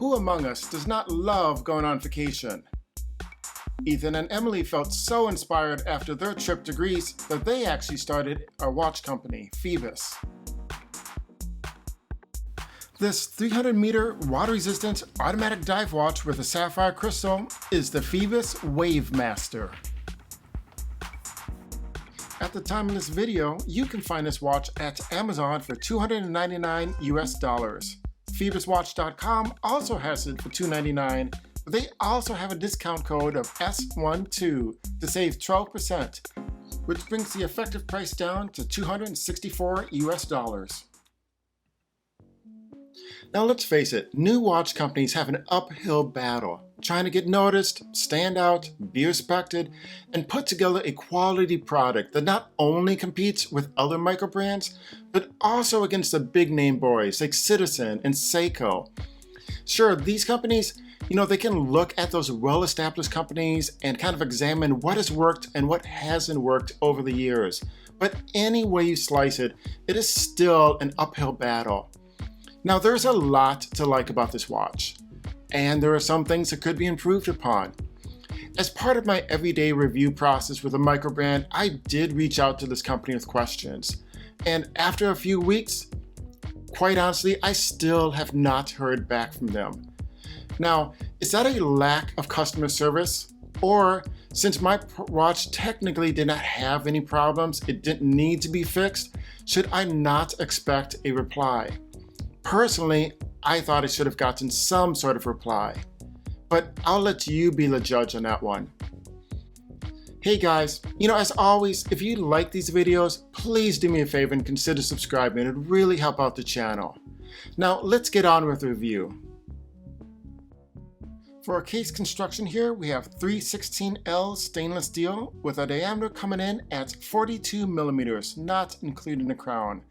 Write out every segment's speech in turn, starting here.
Who among us does not love going on vacation? Ethan and Emily felt so inspired after their trip to Greece that they actually started a watch company, Phoibos. This 300-meter water-resistant automatic dive watch with a sapphire crystal is the Phobios Wave Master. At the time of this video, you can find this watch at Amazon for $299 US. PhoibosWatch.com also has it for $299, but they also have a discount code of S12 to save 12%, which brings the effective price down to $264 US. Now let's face it, new watch companies have an uphill battle, trying to get noticed, stand out, be respected, and put together a quality product that not only competes with other micro brands, but also against the big name boys like Citizen and Seiko. Sure, these companies, they can look at those well-established companies and kind of examine what has worked and what hasn't worked over the years. But any way you slice it, it is still an uphill battle. Now, there's a lot to like about this watch, and there are some things that could be improved upon. As part of my everyday review process with a micro brand, I did reach out to this company with questions. And after a few weeks, quite honestly, I still have not heard back from them. Now, is that a lack of customer service? Or since my watch technically did not have any problems, it didn't need to be fixed, should I not expect a reply? Personally, I thought I should have gotten some sort of reply, but I'll let you be the judge on that one. Hey guys, as always, if you like these videos, please do me a favor and consider subscribing. It would really help out the channel. Now let's get on with the review. For our case construction here, we have 316L stainless steel with a diameter coming in at 42 millimeters, not including the crown.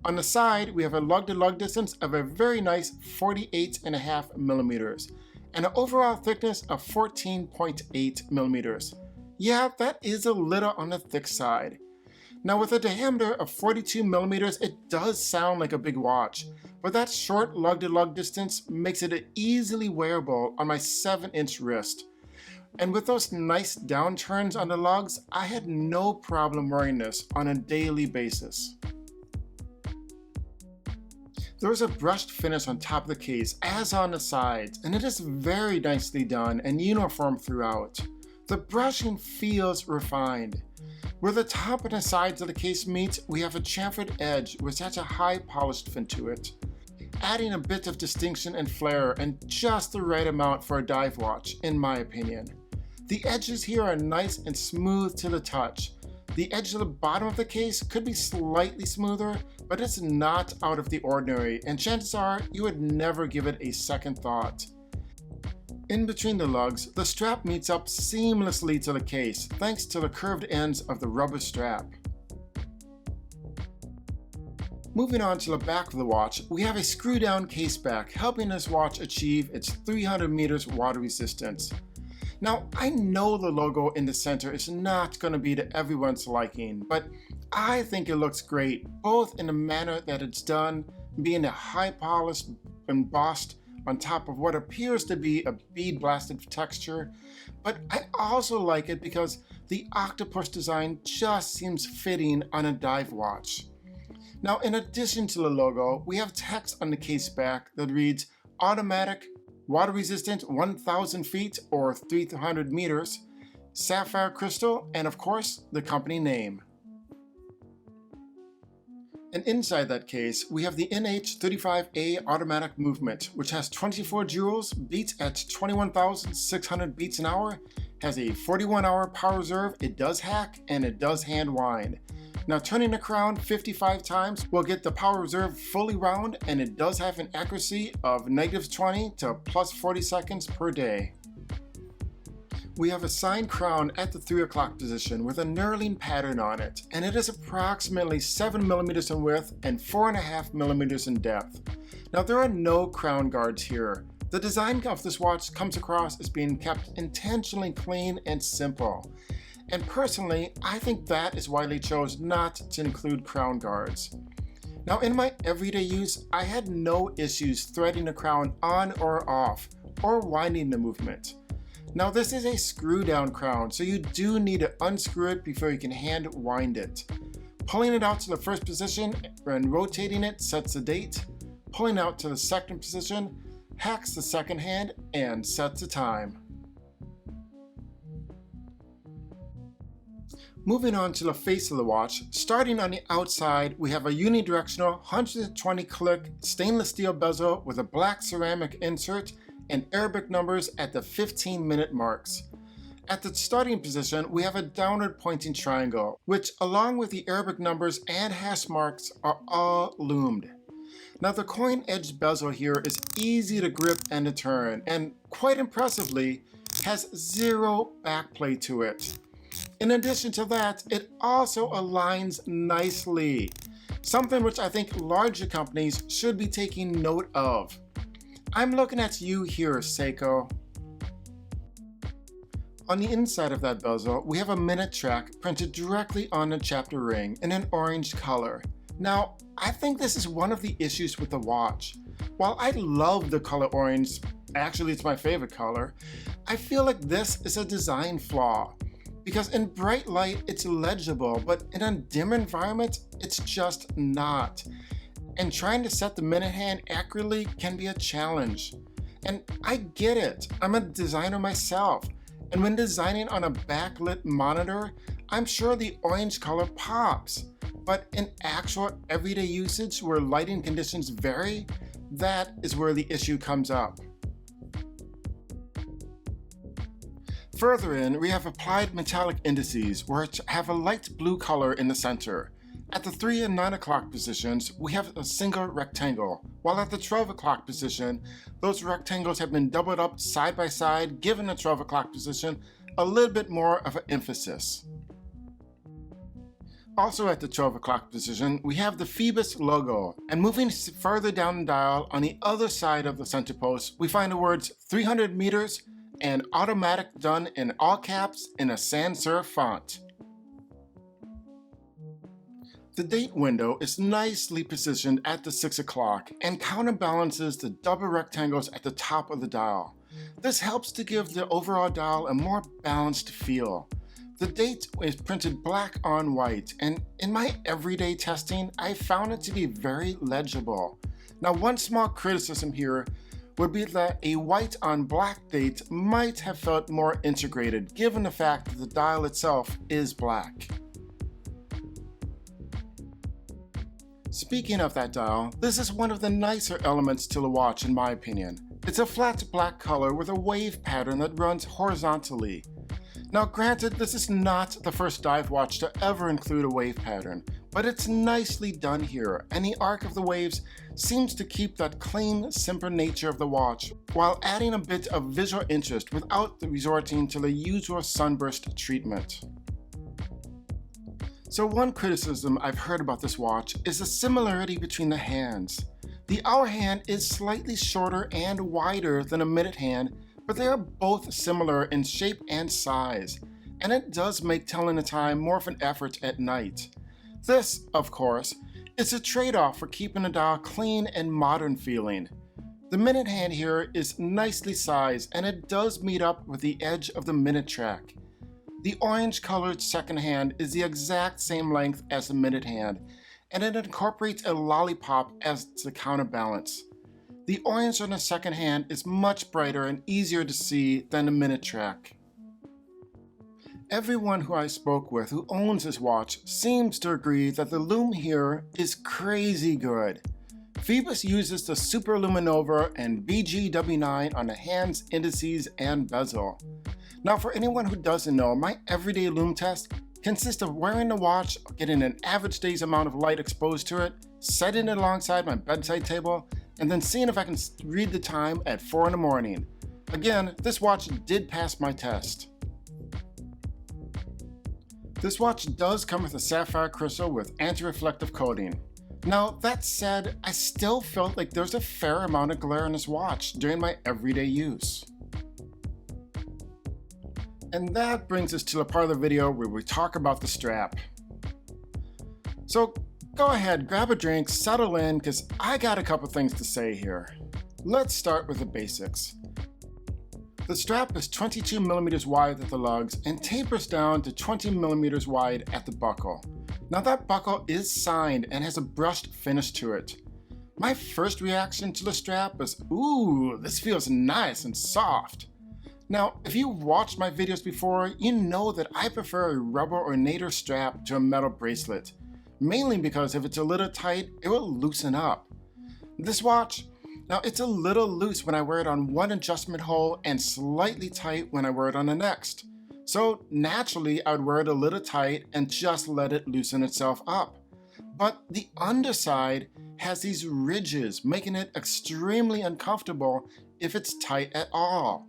On the side, we have a lug-to-lug distance of a very nice 48.5 millimeters and an overall thickness of 14.8 millimeters. Yeah, that is a little on the thick side. Now with a diameter of 42 millimeters, it does sound like a big watch, but that short lug-to-lug distance makes it easily wearable on my 7-inch wrist. And with those nice downturns on the lugs, I had no problem wearing this on a daily basis. There is a brushed finish on top of the case as on the sides, and it is very nicely done and uniform throughout. The brushing feels refined. Where the top and the sides of the case meet, we have a chamfered edge which has a high polished fin to it, adding a bit of distinction and flair and just the right amount for a dive watch, in my opinion. The edges here are nice and smooth to the touch. The edge of the bottom of the case could be slightly smoother, but it's not out of the ordinary, and chances are you would never give it a second thought. In between the lugs, the strap meets up seamlessly to the case thanks to the curved ends of the rubber strap. Moving on to the back of the watch, we have a screw-down case back helping this watch achieve its 300 meters water resistance. Now, I know the logo in the center is not going to be to everyone's liking, but I think it looks great, both in the manner that it's done, being a high polished embossed on top of what appears to be a bead blasted texture, but I also like it because the octopus design just seems fitting on a dive watch. Now, in addition to the logo, we have text on the case back that reads automatic, water resistant 1,000 feet or 300 meters, sapphire crystal, and of course, the company name. And inside that case, we have the NH35A automatic movement, which has 24 joules, beats at 21,600 beats an hour, has a 41-hour power reserve, it does hack, and it does hand wind. Now turning the crown 55 times will get the power reserve fully round, and it does have an accuracy of -20 to +40 seconds per day. We have a signed crown at the 3 o'clock position with a knurling pattern on it, and it is approximately 7 millimeters in width and 4.5 millimeters in depth. Now there are no crown guards here. The design of this watch comes across as being kept intentionally clean and simple. And personally, I think that is why they chose not to include crown guards. Now in my everyday use, I had no issues threading the crown on or off, or winding the movement. Now this is a screw down crown, so you do need to unscrew it before you can hand wind it. Pulling it out to the first position and rotating it sets the date. Pulling out to the second position hacks the second hand and sets the time. Moving on to the face of the watch, starting on the outside, we have a unidirectional 120 click stainless steel bezel with a black ceramic insert and Arabic numbers at the 15-minute marks. At the starting position, we have a downward pointing triangle, which along with the Arabic numbers and hash marks are all loomed. Now the coin edge bezel here is easy to grip and to turn, and quite impressively has zero backplay to it. In addition to that, it also aligns nicely, something which I think larger companies should be taking note of. I'm looking at you here, Seiko. On the inside of that bezel, we have a minute track printed directly on the chapter ring in an orange color. Now, I think this is one of the issues with the watch. While I love the color orange, actually it's my favorite color, I feel like this is a design flaw. Because in bright light, it's legible, but in a dim environment, it's just not. And trying to set the minute hand accurately can be a challenge. And I get it, I'm a designer myself. And when designing on a backlit monitor, I'm sure the orange color pops. But in actual everyday usage where lighting conditions vary, that is where the issue comes up. Further in, we have applied metallic indices which have a light blue color in the center. At the 3 and 9 o'clock positions, we have a single rectangle, while at the 12 o'clock position, those rectangles have been doubled up side by side, giving the 12 o'clock position a little bit more of an emphasis. Also at the 12 o'clock position, we have the Phoibos logo, and moving further down the dial on the other side of the center post, we find the words 300 meters and automatic done in all caps in a sans serif font. The date window is nicely positioned at the 6 o'clock and counterbalances the double rectangles at the top of the dial. This helps to give the overall dial a more balanced feel. The date is printed black on white, and in my everyday testing, I found it to be very legible. Now, one small criticism here would be that a white on black date might have felt more integrated, given the fact that the dial itself is black. Speaking of that dial, this is one of the nicer elements to the watch in my opinion. It's a flat black color with a wave pattern that runs horizontally. Now granted, this is not the first dive watch to ever include a wave pattern, but it's nicely done here, and the arc of the waves seems to keep that clean, simple nature of the watch, while adding a bit of visual interest without resorting to the usual sunburst treatment. So one criticism I've heard about this watch is the similarity between the hands. The hour hand is slightly shorter and wider than a minute hand, but they are both similar in shape and size, and it does make telling the time more of an effort at night. This, of course, is a trade-off for keeping the dial clean and modern feeling. The minute hand here is nicely sized, and it does meet up with the edge of the minute track. The orange colored second hand is the exact same length as the minute hand, and it incorporates a lollipop as the counterbalance. The orange on the second hand is much brighter and easier to see than the minute track. Everyone who I spoke with who owns this watch seems to agree that the Lume here is crazy good. Phoibos uses the Super Luminova and BGW9 on the hands, indices, and bezel. Now for anyone who doesn't know, my everyday Lume test consists of wearing the watch, getting an average day's amount of light exposed to it, setting it alongside my bedside table, and then seeing if I can read the time at 4 in the morning. Again, this watch did pass my test. This watch does come with a sapphire crystal with anti-reflective coating. Now that said, I still felt like there's a fair amount of glare in this watch during my everyday use. And that brings us to the part of the video where we talk about the strap. So Go ahead, grab a drink, settle in, because I got a couple things to say here. Let's start with the basics. The strap is 22 millimeters wide at the lugs and tapers down to 20 millimeters wide at the buckle. Now that buckle is signed and has a brushed finish to it. My first reaction to the strap was, ooh, this feels nice and soft. Now, if you've watched my videos before, you know that I prefer a rubber or nader strap to a metal bracelet, mainly because if it's a little tight, it will loosen up. This watch, now it's a little loose when I wear it on one adjustment hole and slightly tight when I wear it on the next. So naturally, I would wear it a little tight and just let it loosen itself up. But the underside has these ridges, making it extremely uncomfortable if it's tight at all.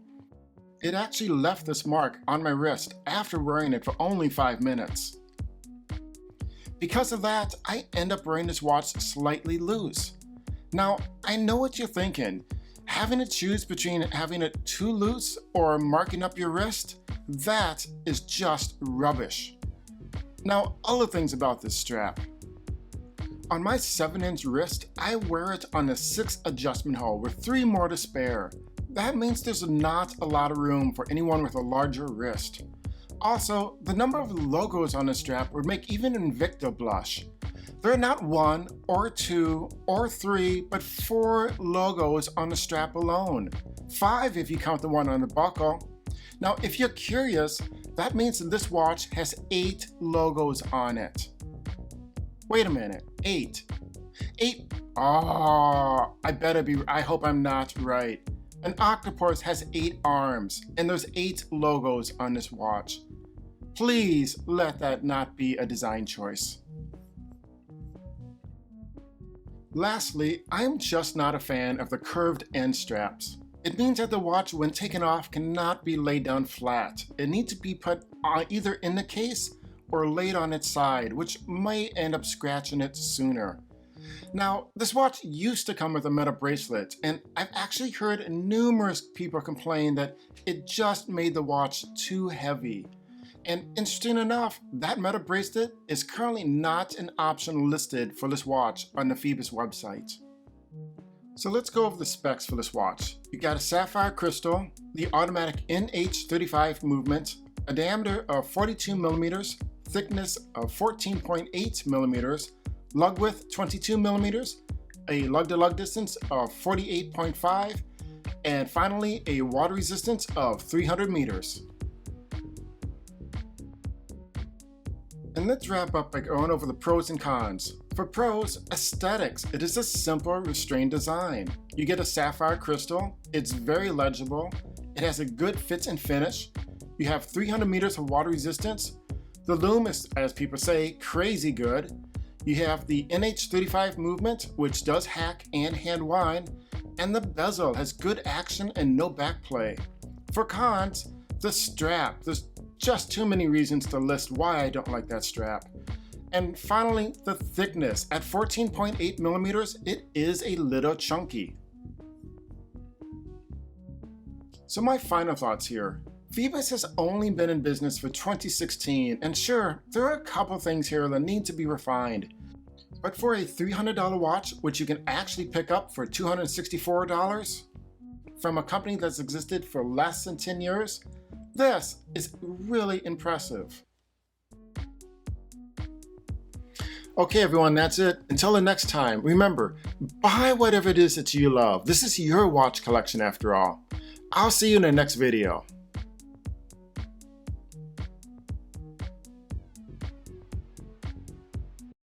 It actually left this mark on my wrist after wearing it for only 5 minutes. Because of that, I end up wearing this watch slightly loose. Now, I know what you're thinking. Having to choose between having it too loose or marking up your wrist, that is just rubbish. Now, other things about this strap. On my 7-inch wrist, I wear it on a 6 adjustment hole with 3 more to spare. That means there's not a lot of room for anyone with a larger wrist. Also, the number of logos on the strap would make even Invicta blush. There are not 1 or 2 or 3, but 4 logos on the strap alone. 5 if you count the one on the buckle. Now, if you're curious, that means that this watch has 8 logos on it. Wait a minute, 8. 8, I hope I'm not right. An octopus has 8 arms, and there's 8 logos on this watch. Please let that not be a design choice. Lastly, I'm just not a fan of the curved end straps. It means that the watch, when taken off, cannot be laid down flat. It needs to be put either in the case or laid on its side, which may end up scratching it sooner. Now, this watch used to come with a metal bracelet, and I've actually heard numerous people complain that it just made the watch too heavy. And interesting enough, that metal bracelet is currently not an option listed for this watch on the Phoibos website. So let's go over the specs for this watch. You got a sapphire crystal, the automatic NH35 movement, a diameter of 42 millimeters, thickness of 14.8 millimeters, lug width 22 millimeters, a lug-to-lug distance of 48.5, and finally a water resistance of 300 meters. And let's wrap up by going over the pros and cons. For pros, aesthetics. It is a simple, restrained design. You get a sapphire crystal, it's very legible, it has a good fit and finish, you have 300 meters of water resistance, the Lume is, as people say, crazy good, you have the NH35 movement, which does hack and hand wind, and the bezel has good action and no back play. For cons, the strap. There's just too many reasons to list why I don't like that strap. And finally, the thickness. At 14.8 millimeters, it is a little chunky. So my final thoughts here. Phoibos has only been in business for 2016, and sure, there are a couple things here that need to be refined. But for a $300 watch, which you can actually pick up for $264, from a company that's existed for less than 10 years, this is really impressive. Okay everyone, that's it. Until the next time, remember, buy whatever it is that you love. This is your watch collection after all. I'll see you in the next video.